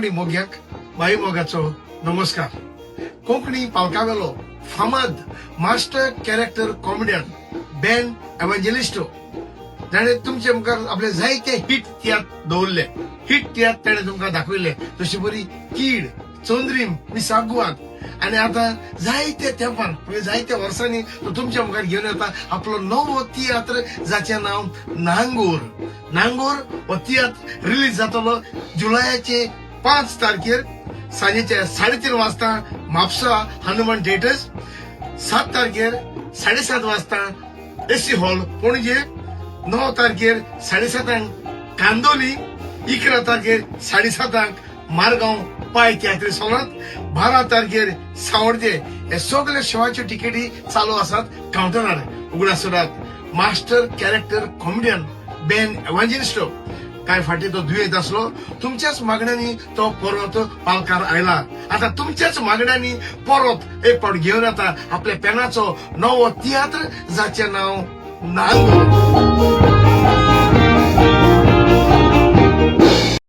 कोंकणी मोग्याक बाई मोगाचो नमस्कार. कोंकणी पालकावेलो फामाद मास्टर कॅरेक्टर कॉमेडियन बेन एव्हांजेलिस्टो ताणे तुमचे मुखार आपले जायते हिट तियात्र दवरले. हिट तियात्र ताणे तुमकां दाखयले जशी बरी कीड, चोंद्रीम, मिस आगवाद आणि आता जायत्या तेंपान म्हणजे जायत्या वर्सांनी तो तुमच्या मुखार घेऊन येता आपलो नवो तियात्र जाचे नाव नांगोर. नांगोर हो तियात्र रिलीज जातलो जुलयाचे 5 तारखेर सांजेच्या 3:30 वाजता म्हापसा हनुमान थिएटर्स, 7 तारखेर 7:30 वाजता एसी हॉल पणजे, 9 तारखेर 7:30 कांदोली, 11 तारखेर 7:30 मारगांव पाय तियात्र सोलात, 12 तारखेर सावड्डे. हे सगळे शोचे तिकेटी चालू आसात काउंटरार उगडासोडात. मास्टर कॅरेक्टर कॉमेडियन बेन एव्हांजेलिस्टो काय फाटी तो दुयेत असलो. तुमच्याच मागण्यांनी तो परत पालकार आयला. आता तुमच्याच मागण्यांनी परत एक पावट घेऊन येता आपल्या पेनाचो नवो तियात्र जाचे नाव नांगोर.